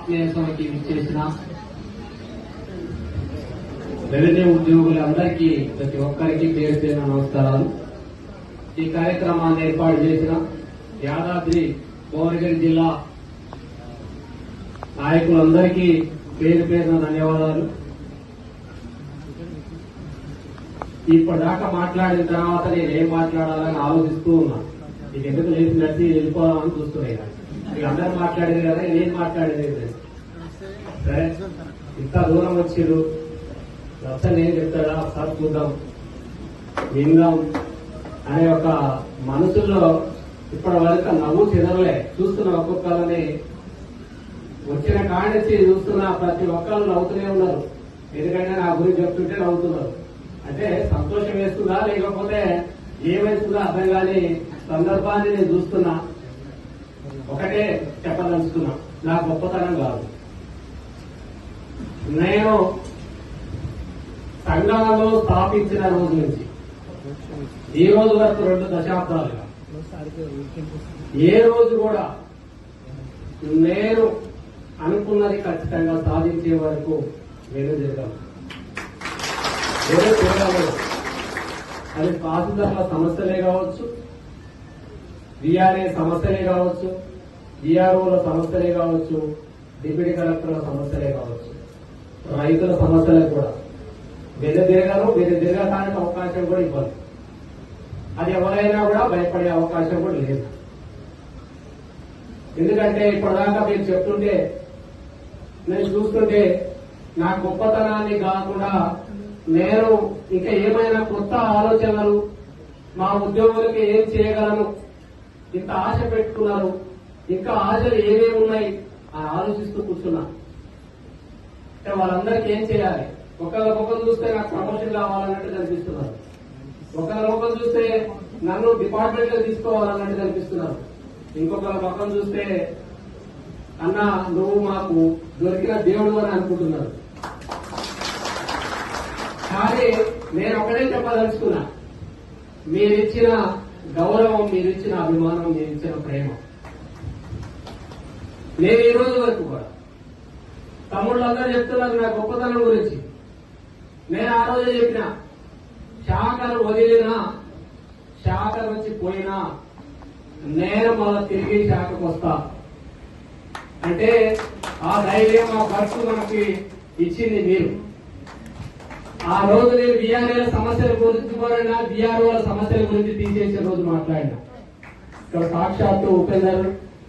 ఆత్మీయ సభకి విచ్చేసిన రెవెన్యూ ఉద్యోగులందరికీ ప్రతి ఒక్కరికి పేరు పేరున నమస్కారాలు. ఈ కార్యక్రమాన్ని ఏర్పాటు చేసిన యాదాద్రి భువనగిరి జిల్లా నాయకులందరికీ పేరు పేరున ధన్యవాదాలు. ఇప్పటిదాకా మాట్లాడిన తర్వాత నేనేం మాట్లాడాలని ఆలోచిస్తూ ఉన్నా. మీకు ఎందుకు లేచి నడిచి వెళ్ళిపోవాలని చూస్తున్నాయి. అందరూ మాట్లాడేది కదా, నేను మాట్లాడేది సరే. ఇంత దూరం వచ్చిరు, అసలు నేను చెప్తాడా ఒకసారి చూద్దాం విందాం అనే ఒక మనసులో ఇప్పటి వరకు నవ్వు చెదరలే. చూస్తున్న ఒక్కొక్కరిని వచ్చిన కాడిచి చూస్తున్న ప్రతి ఒక్కరు నవ్వుతూనే ఉన్నారు. ఎందుకంటే నా గురించి చెప్తుంటే నవ్వుతున్నారు. అంటే సంతోషం వేస్తుందా లేకపోతే ఏమేస్తుందా అర్థం కాని సందర్భాన్ని నేను చూస్తున్నా. ఒకటే చెప్పదలుచుకున్నా, నా గొప్పతనం కాదు. నేను సంఘాలలో స్థాపించిన రోజు నుంచి ఈ రోజు వరకు 2 దశాబ్దాలుగా ఏ రోజు కూడా నేను అనుకున్నది ఖచ్చితంగా సాధించే వరకు నేను తిరగను. అది తహసీల్దార్ల సమస్యలే కావచ్చు, విఆర్ఏ సమస్యలే కావచ్చు, విఆర్ఓల సమస్యలే కావచ్చు, డిప్యూటీ కలెక్టర్ల సమస్యలే కావచ్చు, రైతుల సమస్యలే కూడా మీరు తిరగడానికి అవకాశం కూడా ఇవ్వదు. అది ఎవరైనా కూడా భయపడే అవకాశం కూడా లేదు. ఎందుకంటే ఇప్పటిదాకా మీరు చెప్తుంటే నేను చూస్తుంటే నా గొప్పతనాన్ని కాకుండా నేను ఇంకా ఏమైనా కొత్త ఆలోచనలు మా ఉద్యోగులకి ఏం చేయగలను, ఇంత ఆశ పెట్టుకున్నారు, ఇంకా ఆశలు ఏమేమి ఉన్నాయి అని ఆలోచిస్తూ కూర్చున్నా. అంటే వాళ్ళందరికీ ఏం చేయాలి? ఒకళ్ళ ముఖం చూస్తే నాకు ప్రమోషన్ కావాలన్నట్టు కనిపిస్తున్నారు, ఒకళ్ళ ముఖం చూస్తే నన్ను డిపార్ట్మెంట్ లో తీసుకోవాలన్నట్టు కనిపిస్తున్నారు, ఇంకొకళ్ళ ముఖం చూస్తే అన్నా నువ్వు మాకు దొరికిన దేవుడు అని అనుకుంటున్నారు. కానీ నేను ఒకటే చెప్పదలుచుకున్నా, మీరిచ్చిన గౌరవం, మీరిచ్చిన అభిమానం, మీరిచ్చిన ప్రేమ నేను ఈ రోజు వరకు కూడా తమ్ముళ్ళందరూ చెప్తున్నారు నా గొప్పతనం గురించి. నేను ఆ రోజే చెప్పిన, శాఖలు వదిలినా శాఖ నుంచి పోయినా నేను మళ్ళా తిరిగి శాఖకు వస్తా. అంటే ఆ ధైర్యం, ఆ ఖర్చు మనకి ఇచ్చింది మీరు. ఆ రోజు నేను బీఆర్ఏల సమస్యల గురించి పోరాడినా, బీఆర్ఓల సమస్యల గురించి తీసేసే రోజు మాట్లాడినా. ఇక్కడ సాక్షాత్తు ఉపేందర్,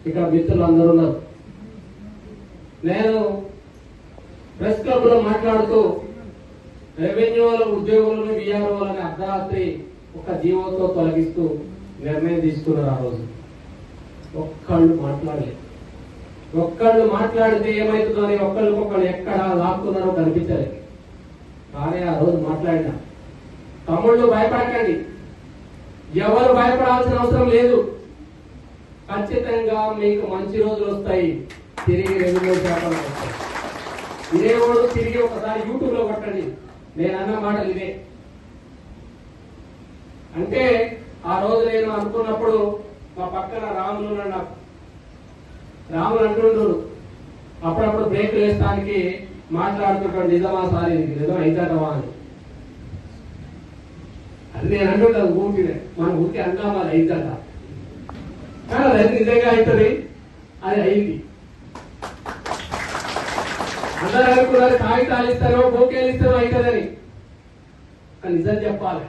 ఇక్కడ మిత్రులు అందరూ ఉన్నారు. నేను ప్రెస్ క్లబ్ లో మాట్లాడుతూ రెవెన్యూల ఉద్యోగులను, బీఆర్ఓలని అర్ధరాత్రి ఒక జీవోతో తొలగిస్తూ నిర్ణయం తీసుకున్నారు. ఆ రోజు ఒక్కళ్ళు మాట్లాడలేదు. ఒక్కళ్ళు మాట్లాడితే ఏమవుతుందో అని ఒక్కళ్ళకొక్కళ్ళు ఎక్కడ లాక్కున్నారో కనిపించలేదు. కానీ ఆ రోజు మాట్లాడినా, తమ్ముళ్ళు భయపడకండి, ఎవరు భయపడాల్సిన అవసరం లేదు, ఖచ్చితంగా మీకు మంచి రోజులు వస్తాయి, తిరిగి రెవెన్యూ శాఖలో వస్తాయి. ఇదే వాడు తిరిగి ఒకసారి యూట్యూబ్ లో కొట్టండి, నేను అన్న మాటలు ఇదే. అంటే ఆ రోజు నేను అనుకున్నప్పుడు మా పక్కన రాములు ఉన్నాడు. రాములు అంటుండ్రు అప్పుడప్పుడు బ్రేక్ వేస్తానికి మాట్లాడుతుంటాడు, నిజమా సార్ ఇది నిజం అవుతాడవా అని. అది నేను అంటుంటాను ఊరికినే, మన ఊరికి అంటాం అది అవుతాడ, కానీ అది నిజంగా అవుతుంది. అది అయింది. అందరూ అనుకున్నారు కాగితాలు ఇస్తారో బోకేలు ఇస్తారో అవుతుందని. నిజం చెప్పాలి,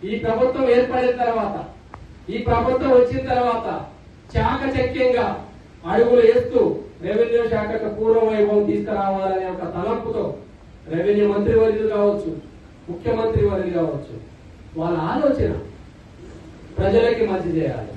ఈ ప్రభుత్వం ఏర్పడిన తర్వాత, ఈ ప్రభుత్వం వచ్చిన తర్వాత చాకచక్యంగా అడుగులు వేస్తూ రెవెన్యూ శాఖకు పూర్వ వైభవం తీసుకురావాలనే ఒక తలంపుతో రెవెన్యూ మంత్రి వర్యులు కావచ్చు, ముఖ్యమంత్రి వర్యులు కావచ్చు, వాళ్ళ ఆలోచన ప్రజలకి మంచి చేయాలి.